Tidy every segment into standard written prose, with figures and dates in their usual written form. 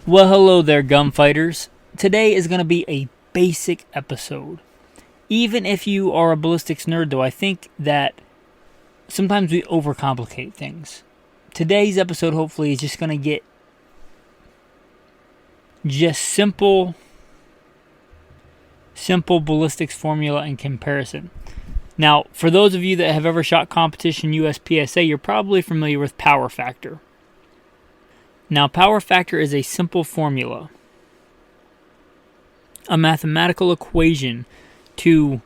Well, hello there, gunfighters. Today is going to be a basic episode. Even if you are a ballistics nerd, though, I think that sometimes we overcomplicate things. Today's episode, hopefully, is just going to get just simple ballistics formula and comparison. Now, for those of you that have ever shot competition USPSA, you're probably familiar with power factor. Now, power factor is a simple formula, a mathematical equation for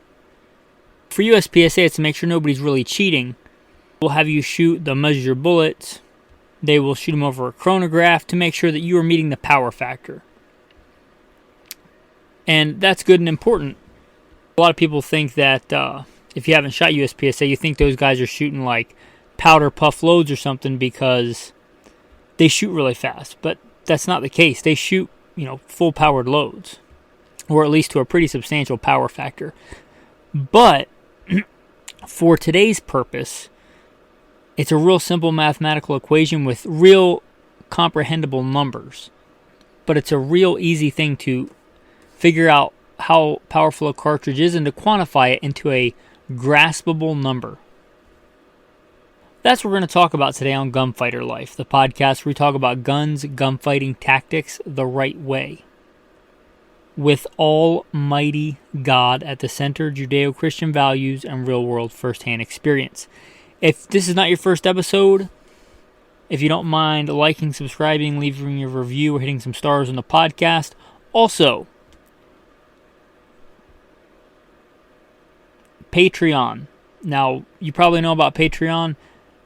USPSA, it's to make sure nobody's really cheating. They'll have you measure your bullets. They will shoot them over a chronograph to make sure that you are meeting the power factor. And that's good and important. A lot of people think that if you haven't shot USPSA, you think those guys are shooting like powder puff loads or something because they shoot really fast, but that's not the case. They shoot, full powered loads, or at least to a pretty substantial power factor. But for today's purpose, it's a real simple mathematical equation with real comprehensible numbers. But it's a real easy thing to figure out how powerful a cartridge is and to quantify it into a graspable number. That's what we're going to talk about today on Gunfighter Life, the podcast where we talk about guns, gunfighting tactics the right way. With Almighty God at the center, Judeo-Christian values, and real-world first-hand experience. If this is not your first episode, if you don't mind liking, subscribing, leaving your review, or hitting some stars on the podcast. Also, Patreon. Now, you probably know about Patreon.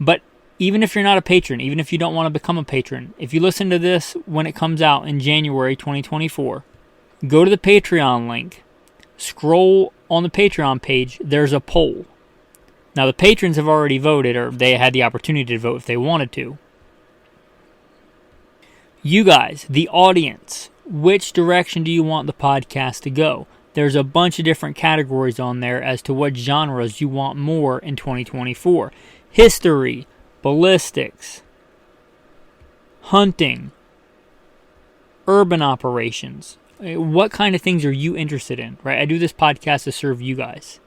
But even if you're not a patron, even if you don't want to become a patron, if you listen to this when it comes out in January 2024, go to the Patreon link, scroll on the Patreon page, there's a poll. Now, the patrons have already voted, or they had the opportunity to vote if they wanted to. You guys, the audience, which direction do you want the podcast to go? There's a bunch of different categories on there as to what genres you want more in 2024. History, ballistics, hunting, urban operations. What kind of things are you interested in, right? I do this podcast to serve you guys.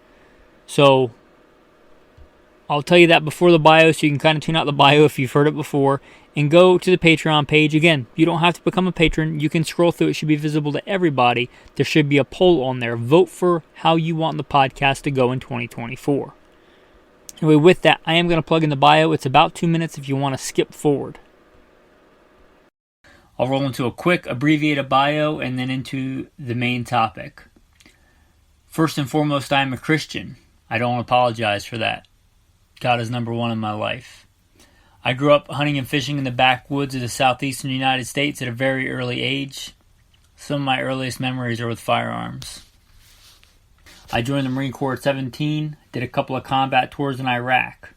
So I'll tell you that before the bio so you can kind of tune out the bio if you've heard it before and go to the Patreon page. Again, you don't have to become a patron. You can scroll through. It should be visible to everybody. There should be a poll on there. Vote for how you want the podcast to go in 2024. Anyway, with that, I am going to plug in the bio. It's about 2 minutes if you want to skip forward. I'll roll into a quick abbreviated bio and then into the main topic. First and foremost, I am a Christian. I don't apologize for that. God is number one in my life. I grew up hunting and fishing in the backwoods of the southeastern United States at a very early age. Some of my earliest memories are with firearms. I joined the Marine Corps at 17, did a couple of combat tours in Iraq.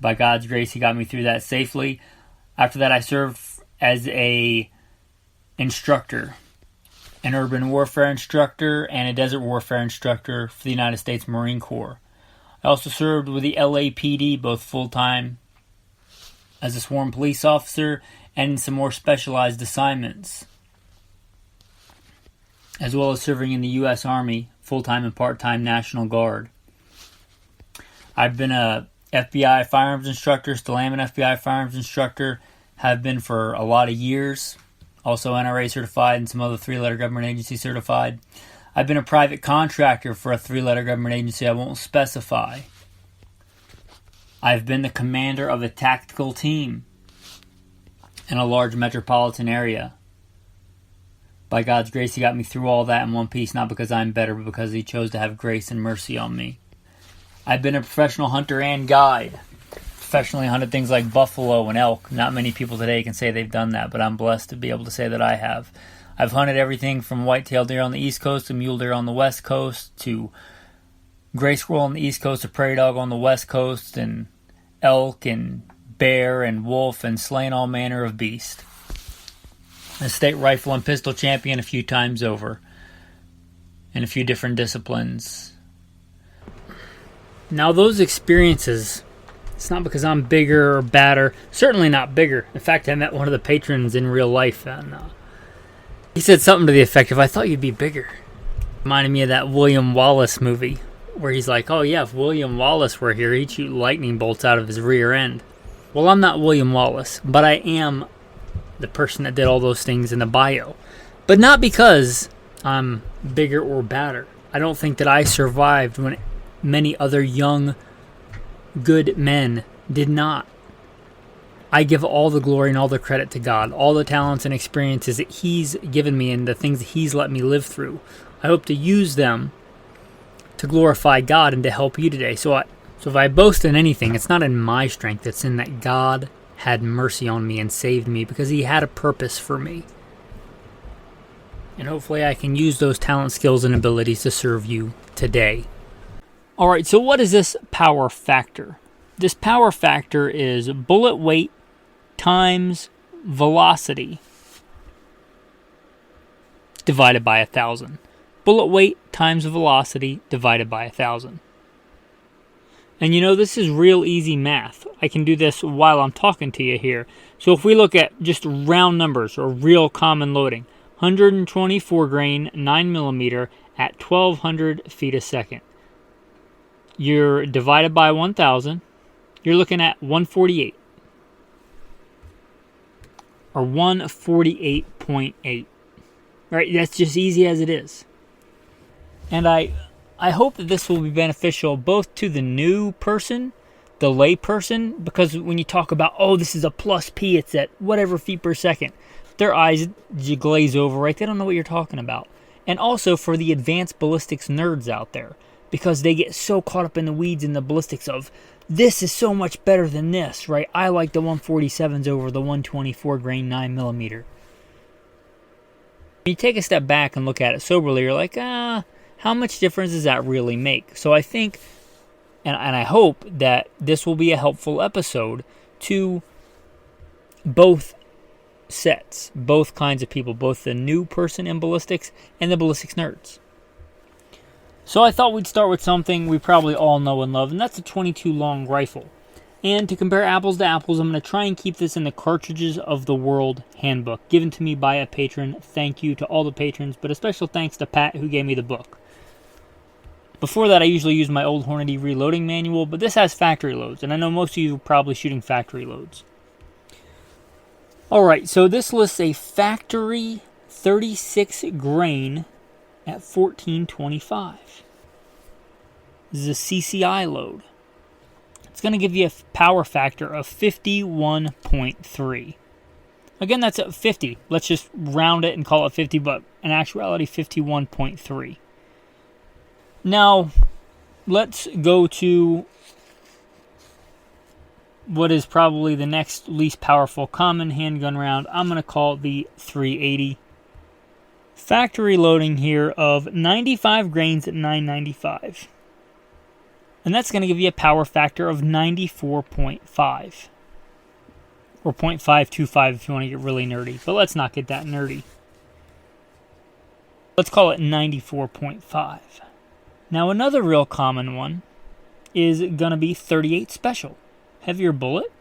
By God's grace, He got me through that safely. After that, I served as an instructor, an urban warfare instructor and a desert warfare instructor for the United States Marine Corps. I also served with the LAPD, both full-time as a sworn police officer and in some more specialized assignments, as well as serving in the U.S. Army, full-time and part-time National Guard. I've been a FBI firearms instructor, still am an FBI firearms instructor, have been for a lot of years, also NRA certified and some other three-letter government agency certified. I've been a private contractor for a three-letter government agency I won't specify. I've been the commander of a tactical team in a large metropolitan area. By God's grace, He got me through all that in one piece, not because I'm better, but because He chose to have grace and mercy on me. I've been a professional hunter and guide. Professionally hunted things like buffalo and elk. Not many people today can say they've done that, but I'm blessed to be able to say that I have. I've hunted everything from white-tailed deer on the East Coast to mule deer on the West Coast to gray squirrel on the East Coast to prairie dog on the West Coast and elk and bear and wolf and slain all manner of beast. A state rifle and pistol champion a few times over in a few different disciplines. Now those experiences, it's not because I'm bigger or badder, certainly not bigger. In fact, I met one of the patrons in real life and He said something to the effect of, "I thought you'd be bigger." Reminded me of that William Wallace movie where he's like, "Oh yeah, if William Wallace were here, he'd shoot lightning bolts out of his rear end." Well, I'm not William Wallace, but I am the person that did all those things in the bio. But not because I'm bigger or badder. I don't think that I survived when many other young, good men did not. I give all the glory and all the credit to God, all the talents and experiences that He's given me and the things that He's let me live through. I hope to use them to glorify God and to help you today. So if I boast in anything, it's not in my strength, it's in that God had mercy on me and saved me because He had a purpose for me. And hopefully I can use those talent, skills, and abilities to serve you today. All right, so what is this power factor? This power factor is bullet weight times velocity divided by 1,000. Bullet weight times velocity divided by 1,000. And you know, this is real easy math. I can do this while I'm talking to you here. So if we look at just round numbers or real common loading, 124 grain 9mm at 1,200 feet a second. You're divided by 1,000. You're looking at 148. Or 148.8. Right? That's just easy as it is. And I hope that this will be beneficial both to the new person, the lay person, because when you talk about, oh, this is a plus P, it's at whatever feet per second, their eyes glaze over, right? They don't know what you're talking about. And also for the advanced ballistics nerds out there, because they get so caught up in the weeds in the ballistics of, this is so much better than this, right? I like the 147s over the 124 grain 9mm. When you take a step back and look at it soberly, you're like, how much difference does that really make? So I think, and I hope that this will be a helpful episode to both sets, both kinds of people, both the new person in ballistics and the ballistics nerds. So I thought we'd start with something we probably all know and love, and that's a 22 long rifle. And to compare apples to apples, I'm going to try and keep this in the Cartridges of the World handbook, given to me by a patron. Thank you to all the patrons, but a special thanks to Pat, who gave me the book. Before that, I usually use my old Hornady reloading manual, but this has factory loads, and I know most of you are probably shooting factory loads. Alright, so this lists a factory 36 grain at 1425. This is a CCI load. It's going to give you a power factor of 51.3. Again, that's at 50. Let's just round it and call it 50, but in actuality, 51.3. Now, let's go to what is probably the next least powerful common handgun round. I'm going to call it the 380. Factory loading here of 95 grains at 995. And that's going to give you a power factor of 94.5. Or 0.525 if you want to get really nerdy. But let's not get that nerdy. Let's call it 94.5. Now another real common one is going to be 38 Special. Heavier bullet.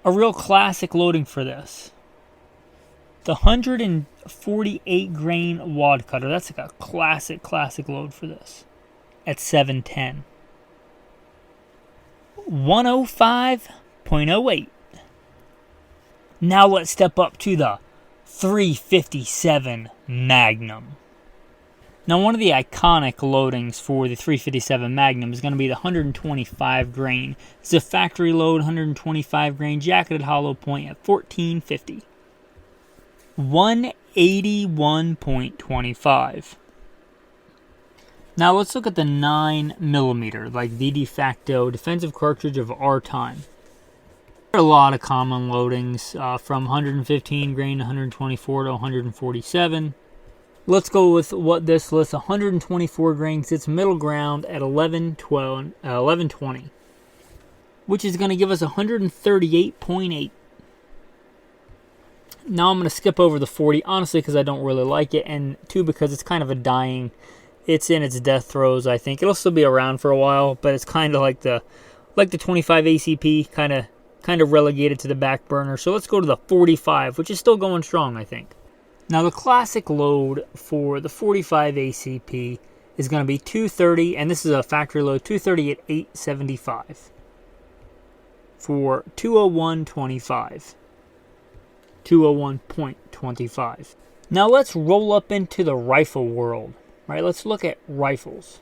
A real classic loading for this. The 148 grain wad cutter. That's like a classic load for this. At 710. 105.08. Now let's step up to the 357 Magnum. Now one of the iconic loadings for the 357 Magnum is going to be the 125 grain. It's a factory load 125 grain jacketed hollow point at 1450. 181.25. Now let's look at the 9mm, like the de facto defensive cartridge of our time. There are a lot of common loadings from 115 grain to 124 to 147. Let's go with what this lists. 124 grain sits middle ground at 1120, which is going to give us 138.8. Now I'm going to skip over the 40, honestly, because I don't really like it, and two, because it's kind of a dying. It's in its death throes, I think. It'll still be around for a while, but it's kind of like the 25 ACP, kind of relegated to the back burner. So let's go to the 45, which is still going strong, I think. Now the classic load for the 45 ACP is going to be 230, and this is a factory load, 230 at 875 for 201.25. 201.25. Now let's roll up into the rifle world, right? Let's look at rifles.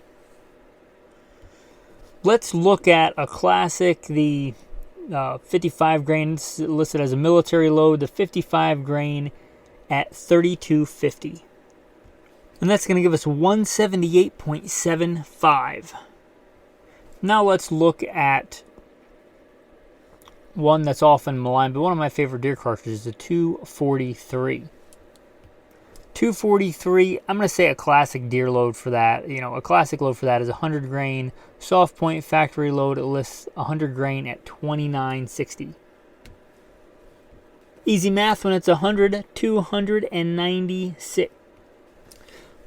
Let's look at a classic, the 55 grain listed as a military load, the 55 grain at 32.50. And that's going to give us 178.75. Now let's look at one that's often maligned, but one of my favorite deer cartridges, the 243. 243, I'm going to say a classic deer load for that. You know, a classic load for that is 100 grain soft point factory load. It lists 100 grain at 29.60. Easy math when it's 100, 296.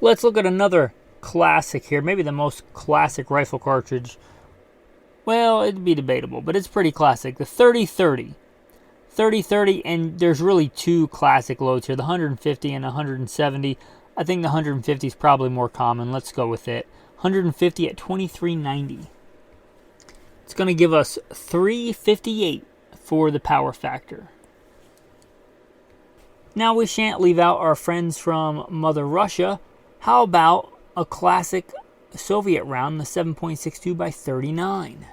Let's look at another classic here, maybe the most classic rifle cartridge. Well, it'd be debatable, but it's pretty classic. The 30-30. 30-30, and there's really two classic loads here, the 150 and 170. I think the 150 is probably more common. Let's go with it. 150 at 23.90. It's going to give us 358 for the power factor. Now we shan't leave out our friends from Mother Russia. How about a classic Soviet round, the 7.62 by 39?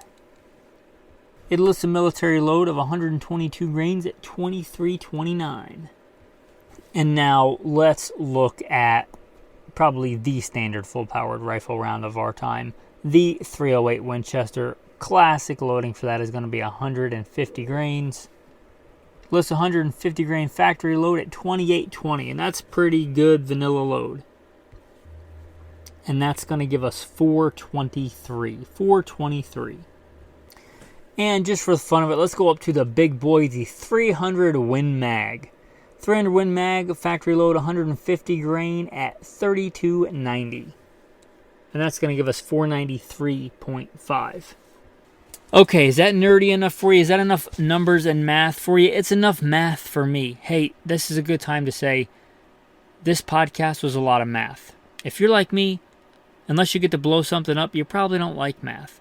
It lists a military load of 122 grains at 23.29. And now let's look at probably the standard full-powered rifle round of our time, the 308 Winchester. Classic loading for that is going to be 150 grains. Lists 150 grain factory load at 28.20, and that's pretty good vanilla load. And that's going to give us 423. 423. And just for the fun of it, let's go up to the big boy, the 300 Win Mag. 300 Win Mag, factory load 150 grain at 32.90. And that's going to give us 493.5. Okay, is that nerdy enough for you? Is that enough numbers and math for you? It's enough math for me. Hey, this is a good time to say this podcast was a lot of math. If you're like me, unless you get to blow something up, you probably don't like math.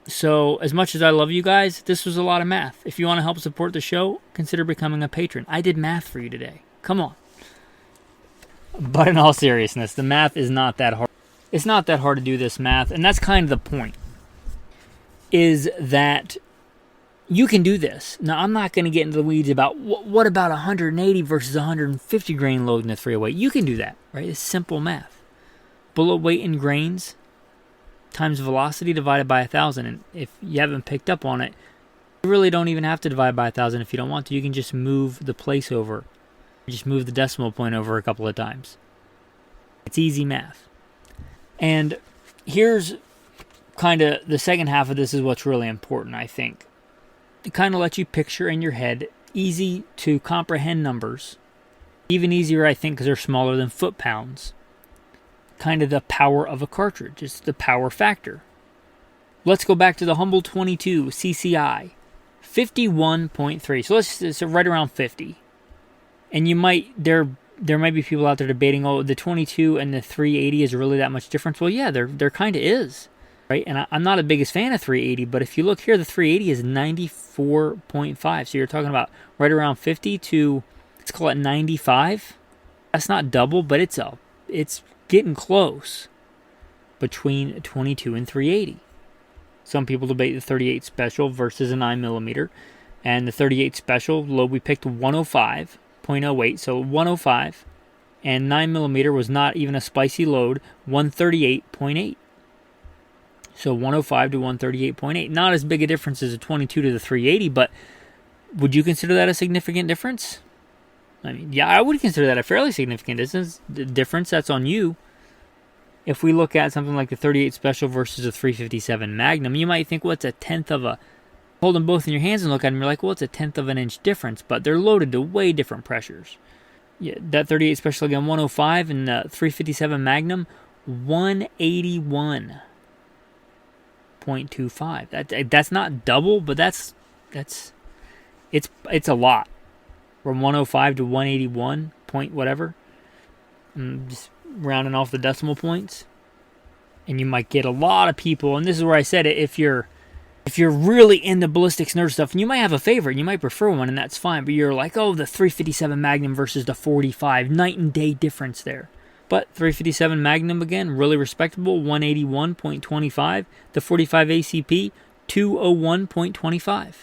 So as much as I love you guys, this was a lot of math. If you want to help support the show, consider becoming a patron. I did math for you today. Come on. But in all seriousness, the math is not that hard. It's not that hard to do this math, and that's kind of the point, is that you can do this. Now, I'm not going to get into the weeds about what about 180 versus 150 grain load in the 308. You can do that, right? It's simple math. Bullet weight in grains times velocity divided by 1,000. And if you haven't picked up on it, you really don't even have to divide by 1,000 if you don't want to. You can just move the place over. Just move the decimal point over a couple of times. It's easy math. And here's kind of the second half of this is what's really important, I think. It kind of lets you picture in your head easy to comprehend numbers. Even easier, I think, because they're smaller than foot-pounds. Kind of the power of a cartridge. It's the power factor. Let's go back to the Humble 22 CCI. 51.3. So it's right around 50. And you might, there might be people out there debating, oh, the 22 and the 380 is really that much difference. Well, yeah, there kind of is. Right? And I'm not the biggest fan of 380, but if you look here, the 380 is 94.5. So you're talking about right around 50 to, let's call it 95. That's not double, but it's getting close between 22 and 380. Some people debate the 38 Special versus a 9mm. And the 38 Special load, we picked 105.08, so 105. And 9mm was not even a spicy load, 138.8. So 105 to 138.8. Not as big a difference as a 22 to the 380, but would you consider that a significant difference? I mean, yeah, I would consider that a fairly significant difference. That's on you. If we look at something like the 38 Special versus a 357 Magnum, you might think, well, it's a tenth of a... Hold them both in your hands and look at them, you're like, well, it's a tenth of an inch difference, but they're loaded to way different pressures. Yeah, that 38 Special, again, 105, and the 357 Magnum, 181.25. That's not double, but it's a lot. From 105 to 181, point whatever. I'm just rounding off the decimal points. And you might get a lot of people, and this is where I said it, if you're really into ballistics nerd stuff, and you might have a favorite, you might prefer one, and that's fine, but you're like, oh, the 357 Magnum versus the 45, night and day difference there. But 357 Magnum, again, really respectable, 181.25. The 45 ACP, 201.25.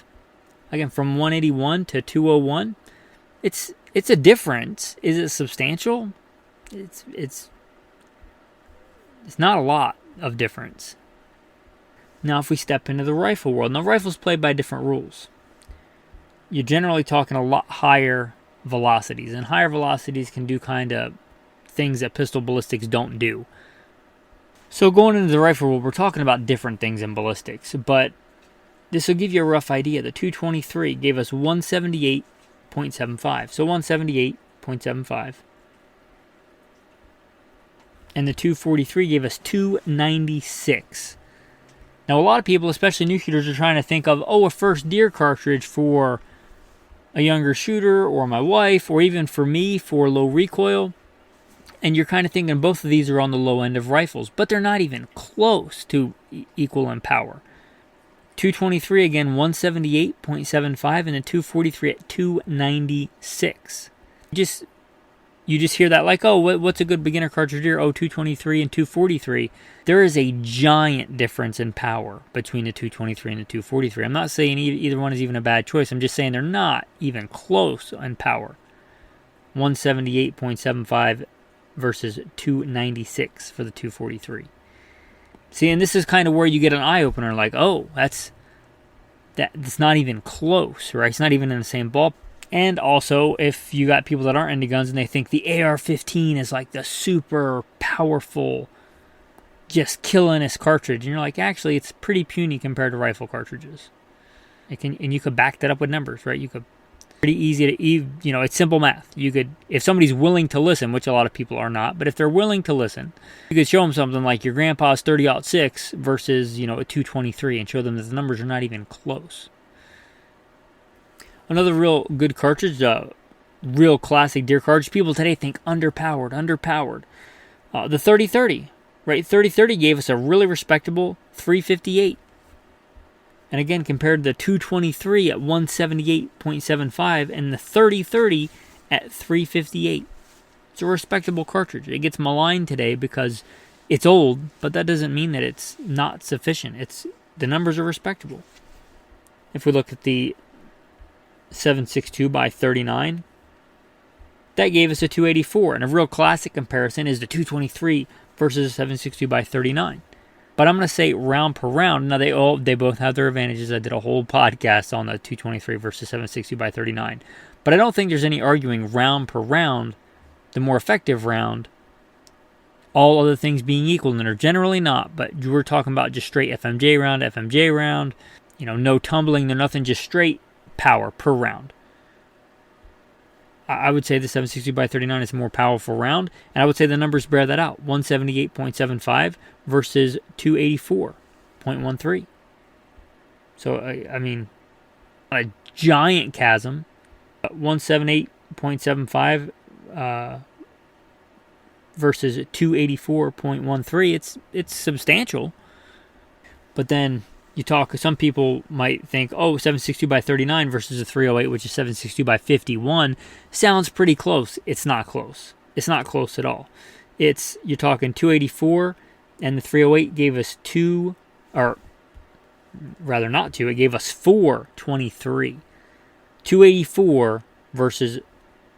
Again, from 181 to 201, it's a difference. Is it substantial? It's not a lot of difference. Now, if we step into the rifle world, now rifles play by different rules. You're generally talking a lot higher velocities, and higher velocities can do kind of things that pistol ballistics don't do. So going into the rifle world, we're talking about different things in ballistics, but this will give you a rough idea. The 223 gave us 178.75, so 178.75. And the 243 gave us 296. Now, a lot of people, especially new shooters, are trying to think of, a first deer cartridge for a younger shooter, or my wife, or even for me for low recoil. And you're kind of thinking both of these are on the low end of rifles, but they're not even close to equal in power. 223, again, 178.75, and the 243 at 296. You just hear that like, what's a good beginner cartridge here? 223 and 243. There is a giant difference in power between the 223 and the 243. I'm not saying either one is even a bad choice. I'm just saying they're not even close in power. 178.75 versus 296 for the 243. See, and this is kind of where you get an eye-opener, like, that's not even close, right? It's not even in the same ballpark. And also, if you got people that aren't into guns and they think the AR-15 is like the super powerful, just killingest cartridge, and you're like, actually, it's pretty puny compared to rifle cartridges. And you could back that up with numbers, right? You could, pretty easy to, it's simple math. You could, if somebody's willing to listen, which a lot of people are not, but if they're willing to listen, you could show them something like your grandpa's 30-06 versus, a 223, and show them that the numbers are not even close. Another real good cartridge, real classic deer cartridge. People today think underpowered. The 30-30, right? 30-30 gave us a really respectable 358. And again, compared to the 223 at 178.75 and the 30-30 at 358. It's a respectable cartridge. It gets maligned today because it's old, but that doesn't mean that it's not sufficient. The numbers are respectable. If we look at the 7.62 by 39, that gave us a 284, and a real classic comparison is the 223 versus 7.62 by 39. But I'm going to say round per round. Now they both have their advantages. I did a whole podcast on the 223 versus 7.62 by 39, but I don't think there's any arguing round per round, the more effective round, all other things being equal, and they're generally not. But we're talking about just straight FMJ round, no tumbling, no nothing, just straight power per round. I would say the 7.62 by 39 is a more powerful round, and I would say the numbers bear that out. 178.75 versus 284.13. So, a giant chasm. 178.75 versus 284.13. It's substantial. But then some people might think, 7.62 by 39 versus a 308, which is 7.62 by 51, sounds pretty close. It's not close. It's not close at all. You're talking 284, and the 308 gave us it gave us 423. 284 versus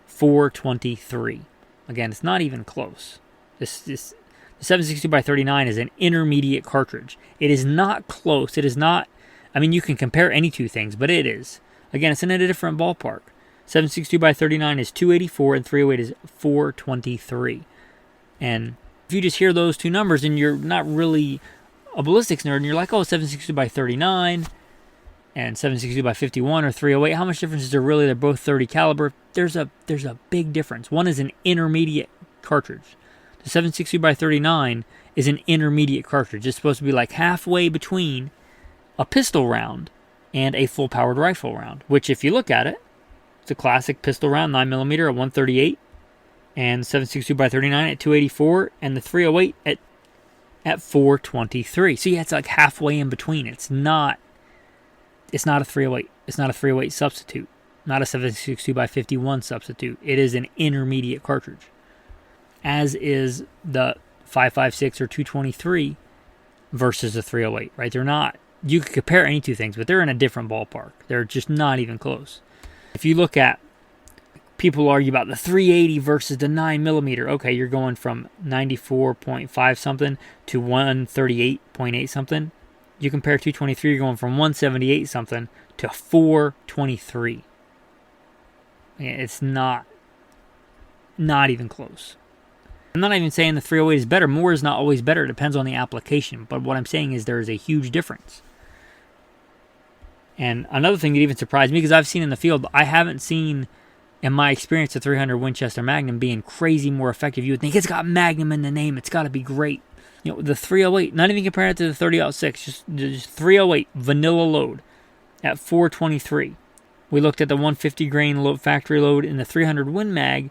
423. Again, it's not even close. The 7.62 by 39 is an intermediate cartridge. It is not close. It is not, you can compare any two things, but it is. Again, it's in a different ballpark. 7.62 by 39 is 284 and 308 is 423. And if you just hear those two numbers and you're not really a ballistics nerd and you're like, 7.62 by 39 and 7.62 by 51 or 308, how much difference is there really? They're both 30 caliber. There's a big difference. One is an intermediate cartridge. The 7.62 by 39 is an intermediate cartridge. It's supposed to be like halfway between a pistol round and a full-powered rifle round, which if you look at it, it's a classic pistol round, 9mm at 138, and the 7.62 by 39 at 284, and the 308 at 423. So yeah, it's like halfway in between. It's not a 308. It's not a 308 substitute. Not a 7.62 by 51 substitute. It is an intermediate cartridge, as is the 5.56 or 223 versus the 308. Right? They're not. You could compare any two things, but they're in a different ballpark. They're just not even close. If you look at, people argue about the 380 versus the 9mm. Okay, you're going from 94.5 something to 138.8 something. You compare 223, you're going from 178 something to 423. It's not even close. I'm not even saying the 308 is better. More is not always better. It depends on the application. But what I'm saying is there is a huge difference. And another thing that even surprised me, because I've seen in the field, I haven't seen, in my experience, the 300 Winchester Magnum being crazy more effective. You would think it's got Magnum in the name. It's got to be great. The 308, not even comparing it to the 30-06, just 308 vanilla load at 423. We looked at the 150 grain load, factory load in the 300 Win Mag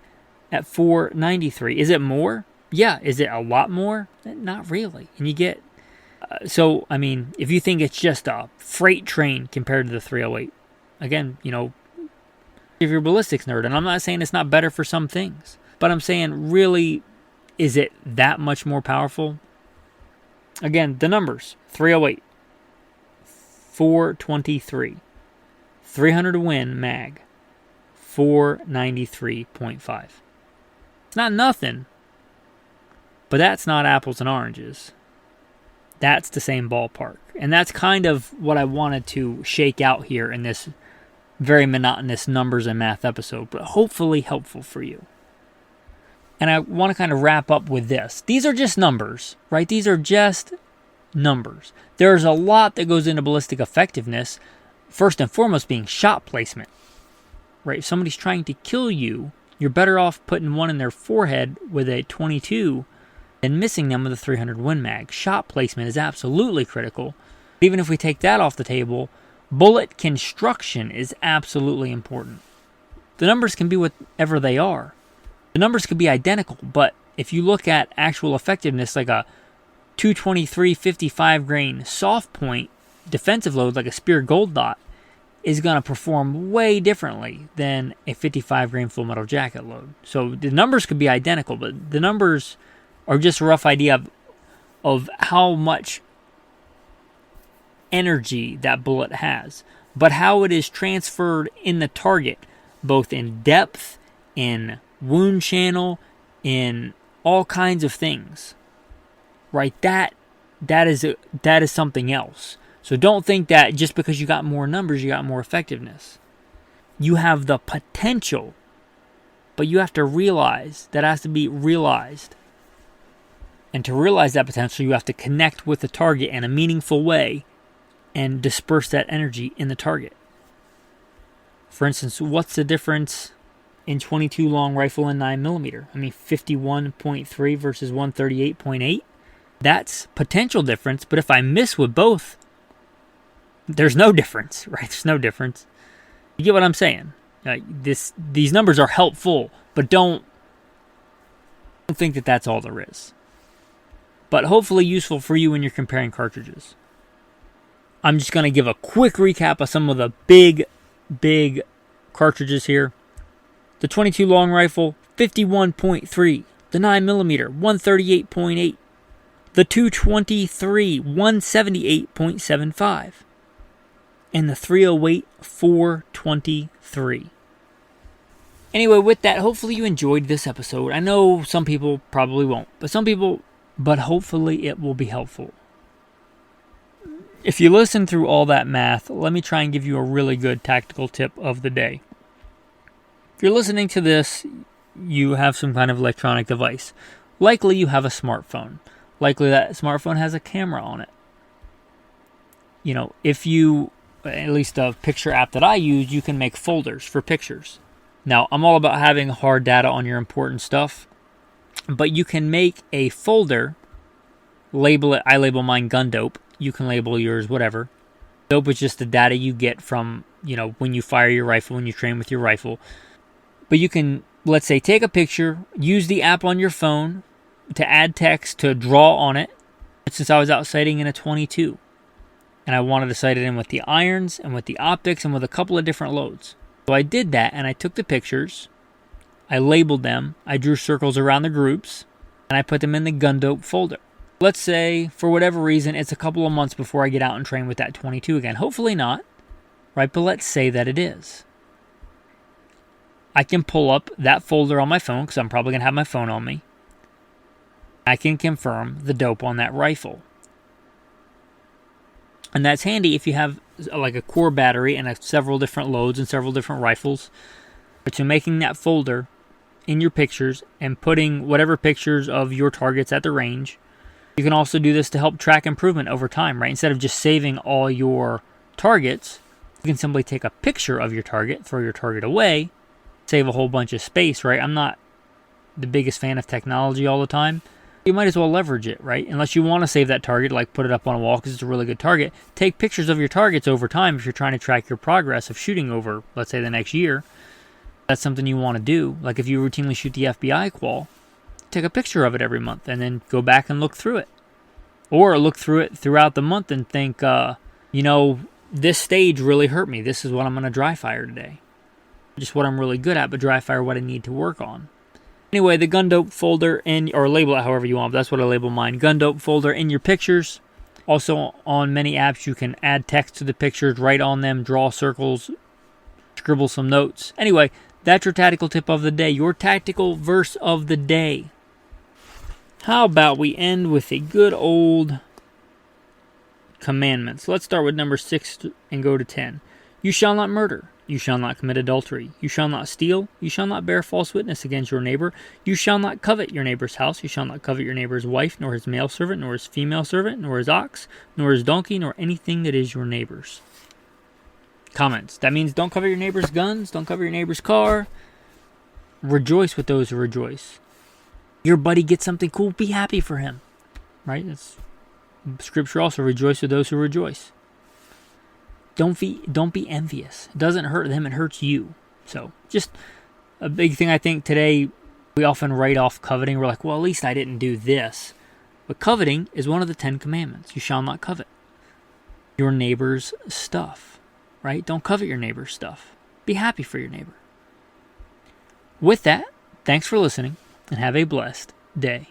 at 493. Is it more? Yeah. Is it a lot more? Not really. And you get... So, I mean, if you think it's just a freight train compared to the 308, again, if you're a ballistics nerd, and I'm not saying it's not better for some things, but I'm saying, really, is it that much more powerful? Again, the numbers: 308, 423, 300 Win Mag, 493.5. It's not nothing, but that's not apples and oranges. That's the same ballpark. And that's kind of what I wanted to shake out here in this very monotonous numbers and math episode, but hopefully helpful for you. And I want to kind of wrap up with this. These are just numbers, right? These are just numbers. There's a lot that goes into ballistic effectiveness, first and foremost being shot placement, right? If somebody's trying to kill you, you're better off putting one in their forehead with a 22 and missing them with a 300 Win Mag. Shot placement is absolutely critical. Even if we take that off the table, bullet construction is absolutely important. The numbers can be whatever they are. The numbers could be identical, but if you look at actual effectiveness, like a 223 55 grain soft point defensive load, like a Spear Gold Dot, is going to perform way differently than a 55 grain Full Metal Jacket load. So the numbers could be identical, but the numbers are just a rough idea of how much energy that bullet has, but how it is transferred in the target, both in depth, in wound channel, in all kinds of things. Right? That is something else. So don't think that just because you got more numbers, you got more effectiveness. You have the potential, but you have to realize that has to be realized. And to realize that potential, you have to connect with the target in a meaningful way and disperse that energy in the target. For instance, what's the difference in 22 long rifle and 9mm? I mean, 51.3 versus 138.8. That's potential difference, but if I miss with both, there's no difference, right? There's no difference. You get what I'm saying? These numbers are helpful, but don't think that that's all there is. But hopefully useful for you when you're comparing cartridges. I'm just going to give a quick recap of some of the big cartridges here. The 22 long rifle, 51.3. The 9mm, 138.8. The 223, 178.75. And the 308, 423. Anyway, with that, hopefully you enjoyed this episode. I know some people probably won't, but hopefully it will be helpful. If you listen through all that math, let me try and give you a really good tactical tip of the day. If you're listening to this, you have some kind of electronic device. Likely you have a smartphone. Likely that smartphone has a camera on it. If you, at least a picture app that I use, you can make folders for pictures. Now, I'm all about having hard data on your important stuff. But you can make a folder, label it, I label mine gun dope. You can label yours whatever. Dope is just the data you get from, when you fire your rifle, when you train with your rifle. But you can let's say, take a picture, use the app on your phone to add text to draw on it. Since I was out sighting in a 22, and I wanted to sight it in with the irons and with the optics and with a couple of different loads. So I did that, and I took the pictures, I labeled them, I drew circles around the groups, and I put them in the gun dope folder. Let's say, for whatever reason, it's a couple of months before I get out and train with that 22 again. Hopefully not, right? But let's say that it is. I can pull up that folder on my phone, because I'm probably going to have my phone on me. I can confirm the dope on that rifle. And that's handy if you have like a core battery and several different loads and several different rifles. But you're making that folder in your pictures and putting whatever pictures of your targets at the range. You can also do this to help track improvement over time, right? Instead of just saving all your targets, you can simply take a picture of your target, throw your target away, save a whole bunch of space, right? I'm not the biggest fan of technology all the time. You might as well leverage it, right? Unless you want to save that target, like put it up on a wall because it's a really good target. Take pictures of your targets over time if you're trying to track your progress of shooting over, let's say, the next year. That's something you want to do. Like if you routinely shoot the FBI qual, take a picture of it every month and then go back and look through it. Or look through it throughout the month and think, this stage really hurt me. This is what I'm going to dry fire today. Just what I'm really good at, but dry fire what I need to work on. Anyway, the gun dope folder, or label it however you want, but that's what I label mine. Gun dope folder in your pictures. Also, on many apps, you can add text to the pictures, write on them, draw circles, scribble some notes. Anyway, that's your tactical tip of the day, your tactical verse of the day. How about we end with a good old commandments? Let's start with number 6 and go to 10. You shall not murder. You shall not commit adultery. You shall not steal. You shall not bear false witness against your neighbor. You shall not covet your neighbor's house. You shall not covet your neighbor's wife, nor his male servant, nor his female servant, nor his ox, nor his donkey, nor anything that is your neighbor's. Comments. That means don't covet your neighbor's guns. Don't covet your neighbor's car. Rejoice with those who rejoice. Your buddy gets something cool. Be happy for him. Right? That's Scripture also. Rejoice with those who rejoice. Don't be envious. It doesn't hurt them, it hurts you. So, just a big thing I think today, we often write off coveting. We're like, well, at least I didn't do this. But coveting is one of the 10 commandments. You shall not covet your neighbor's stuff, right? Don't covet your neighbor's stuff. Be happy for your neighbor. With that, thanks for listening, and have a blessed day.